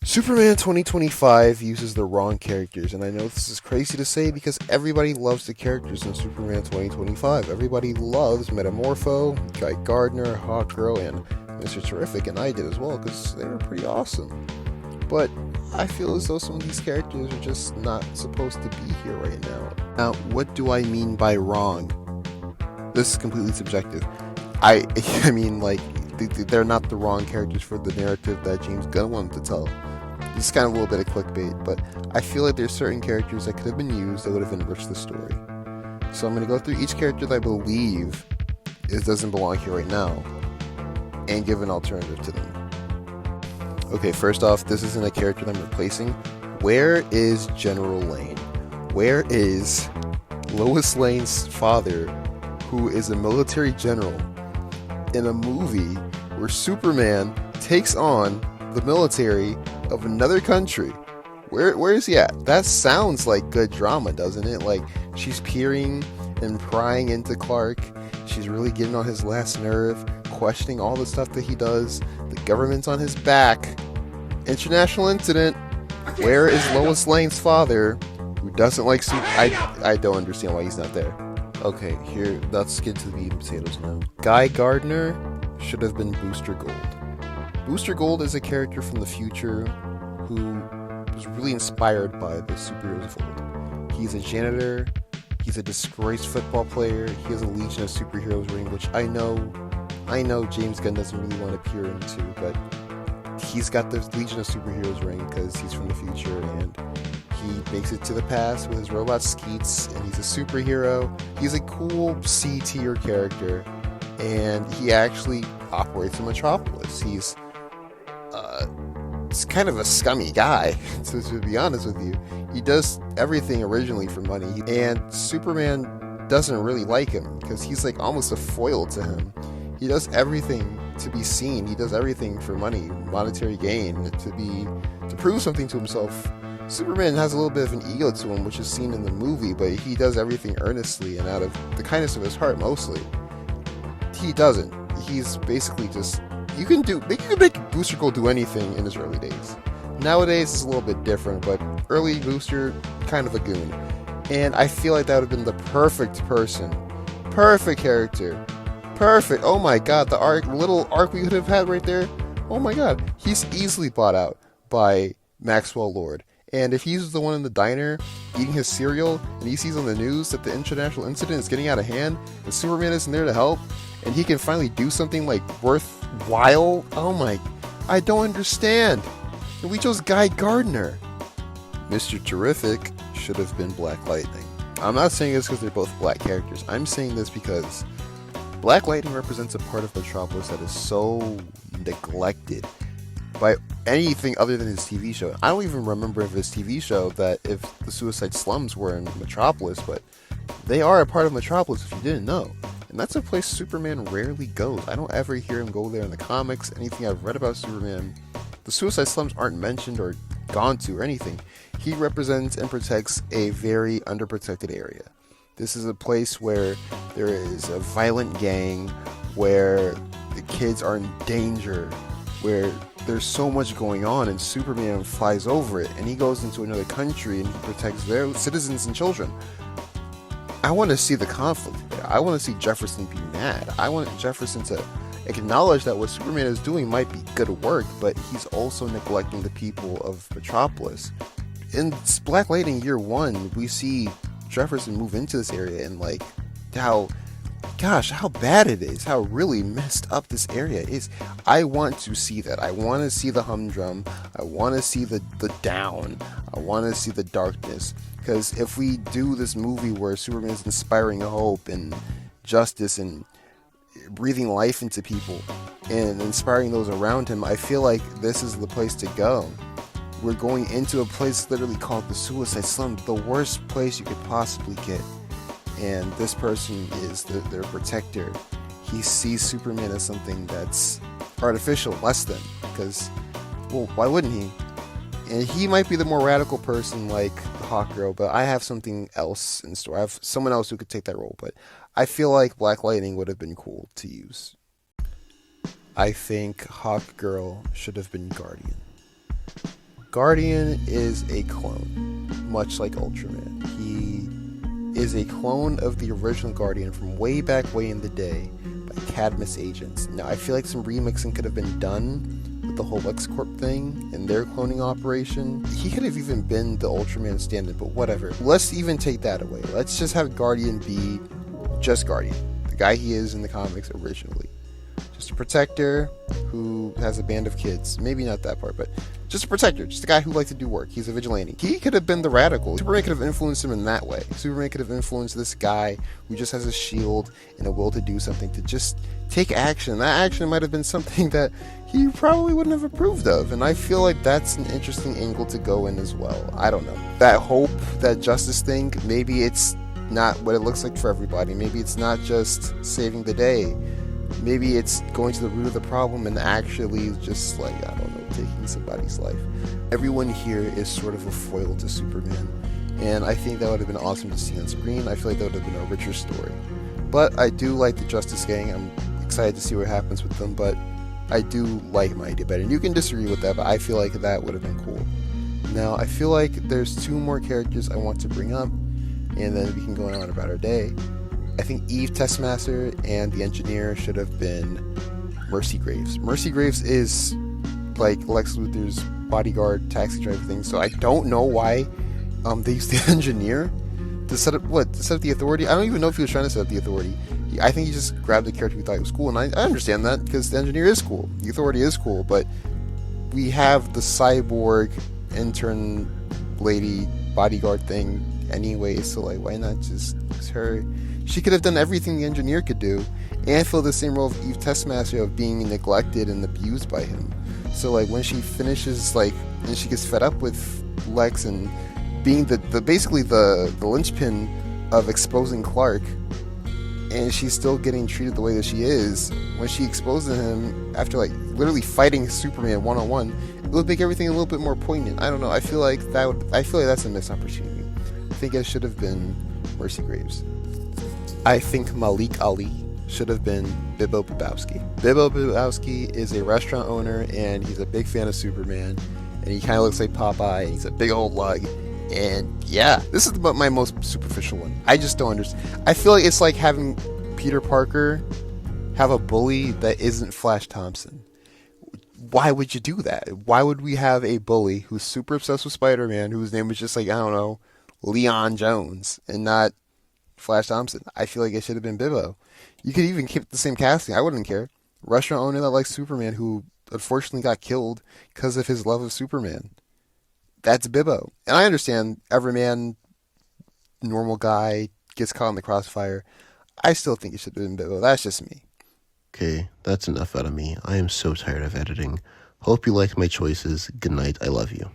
Superman 2025 uses the wrong characters, and I know this is crazy to say because everybody loves the characters in Superman 2025. Everybody loves Metamorpho, Guy Gardner, Hawkgirl, and Mr. Terrific, and I did as well because they were pretty awesome. But I feel as though some of these characters are just not supposed to be here right now. Now, what do I mean by wrong? This is completely subjective. I mean, like, they're not the wrong characters for the narrative that James Gunn wanted to tell. This is kind of a little bit of clickbait, but I feel like there's certain characters that could have been used that would have enriched the story. So I'm going to go through each character that I believe doesn't belong here right now, and give an alternative to them. Okay, first off, this isn't a character that I'm replacing. Where is General Lane? Where is Lois Lane's father, who is a military general, in a movie where Superman takes on the military of another country? Where is he at? That sounds like good drama, doesn't it? Like, she's peering and prying into Clark. She's really getting on his last nerve, questioning all the stuff that he does. The government's on his back. International incident. Where is Lois Lane's father, who doesn't like I don't understand why he's not there. Okay, here, let's get to the meat and potatoes now. Guy Gardner should have been Booster Gold. Booster Gold is a character from the future who was really inspired by the superheroes of old. He's a janitor, he's a disgraced football player, he has a Legion of Superheroes ring, which I know James Gunn doesn't really want to peer into, but he's got the Legion of Superheroes ring because he's from the future, and he makes it to the past with his robot Skeets, and he's a superhero. He's a cool C-tier character, and he actually operates in Metropolis. He's kind of a scummy guy, to be honest with you. He does everything originally for money, and Superman doesn't really like him because he's like almost a foil to him. He does everything to be seen. He does everything for money, monetary gain, to prove something to himself. Superman has a little bit of an ego to him, which is seen in the movie, but he does everything earnestly and out of the kindness of his heart mostly. He doesn't. He's basically just... You can make Booster Gold do anything in his early days. Nowadays it's a little bit different, but early Booster, kind of a goon. And I feel like that would have been the perfect person. Perfect character. Perfect. Oh my god, the little arc we could have had right there. Oh my god. He's easily bought out by Maxwell Lord. And if he's the one in the diner eating his cereal and he sees on the news that the international incident is getting out of hand and Superman isn't there to help and he can finally do something like worthwhile, oh my, I don't understand. And we chose Guy Gardner. Mr. Terrific should have been Black Lightning. I'm not saying this because they're both black characters. I'm saying this because Black Lightning represents a part of Metropolis that is so neglected by anything other than his TV show. I don't even remember of his TV show that if the Suicide Slums were in Metropolis, but they are a part of Metropolis if you didn't know. And that's a place Superman rarely goes. I don't ever hear him go there in the comics, anything I've read about Superman. The Suicide Slums aren't mentioned or gone to or anything. He represents and protects a very underprotected area. This is a place where there is a violent gang, where the kids are in danger, where there's so much going on, and Superman flies over it, and he goes into another country and he protects their citizens and children. I want to see the conflict there. I want to see Jefferson be mad. I want Jefferson to acknowledge that what Superman is doing might be good work, but he's also neglecting the people of Metropolis. In Black Lightning Year 1, we see Jefferson move into this area and like how bad it is, how really messed up this area is. I want to see that. I want to see the humdrum. I want to see the down. I want to see the darkness. Because if we do this movie where Superman is inspiring hope and justice and breathing life into people and inspiring those around him, I feel like this is the place to go. We're going into a place literally called the Suicide Slums, the worst place you could possibly get. And this person is their protector. He sees Superman as something that's artificial, less than, because, well, why wouldn't he? And he might be the more radical person like the Hawkgirl, but I have something else in store. I have someone else who could take that role, but I feel like Black Lightning would have been cool to use. I think Hawkgirl should have been Guardian. Guardian is a clone, much like Ultraman. He is a clone of the original Guardian from way in the day by Cadmus agents. Now, I feel like some remixing could have been done with the whole LexCorp thing and their cloning operation. He could have even been the Ultraman stand-in, but whatever. Let's even take that away. Let's just have Guardian be just Guardian, the guy he is in the comics originally. Just a protector who has a band of kids. Maybe not that part, but just a protector. Just a guy who likes to do work. He's a vigilante. He could have been the radical. Superman could have influenced him in that way. Superman could have influenced this guy who just has a shield and a will to do something, to just take action. That action might have been something that he probably wouldn't have approved of. And I feel like that's an interesting angle to go in as well. I don't know. That hope, that justice thing, maybe it's not what it looks like for everybody. Maybe it's not just saving the day. Maybe it's going to the root of the problem and actually just, like, I don't know, taking somebody's life. Everyone here is sort of a foil to Superman, and I think that would have been awesome to see on screen. I feel like that would have been a richer story. But I do like the Justice Gang. I'm excited to see what happens with them, but I do like my idea better. And you can disagree with that, but I feel like that would have been cool. Now, I feel like there's two more characters I want to bring up, and then we can go on about our day. I think Eve Testmaster and the engineer should have been Mercy Graves. Mercy Graves is like Lex Luthor's bodyguard, taxi driver thing, so I don't know why they used the engineer to set up the Authority. I don't even know if he was trying to set up the Authority. I think he just grabbed the character we thought was cool, and I understand that because the engineer is cool, the Authority is cool, but we have the cyborg intern lady bodyguard thing anyway, so like why not just use her? She could have done everything the engineer could do and fill the same role of Eve Testmaster of being neglected and abused by him. So like when she finishes, like, and she gets fed up with Lex and being the basically the linchpin of exposing Clark, and she's still getting treated the way that she is, when she exposes him after like literally fighting Superman one-on-one, it would make everything a little bit more poignant. I don't know. I feel like that's a missed opportunity. I think it should have been Mercy Graves. I think Malik Ali should have been Bibbo Bobowski. Bibbo Bobowski is a restaurant owner, and he's a big fan of Superman, and he kind of looks like Popeye, and he's a big old lug, and yeah, this is my most superficial one. I just don't understand. I feel like it's like having Peter Parker have a bully that isn't Flash Thompson. Why would you do that? Why would we have a bully who's super obsessed with Spider-Man, whose name is just like, I don't know, Leon Jones, and not Flash Thompson? I feel like it should have been Bibbo. You could even keep the same casting. I wouldn't care. Restaurant owner that likes Superman, who unfortunately got killed because of his love of Superman. That's Bibbo. And I understand everyman, normal guy, gets caught in the crossfire. I still think it should have been Bibbo. That's just me. Okay, that's enough out of me. I am so tired of editing. Hope you liked my choices. Good night. I love you.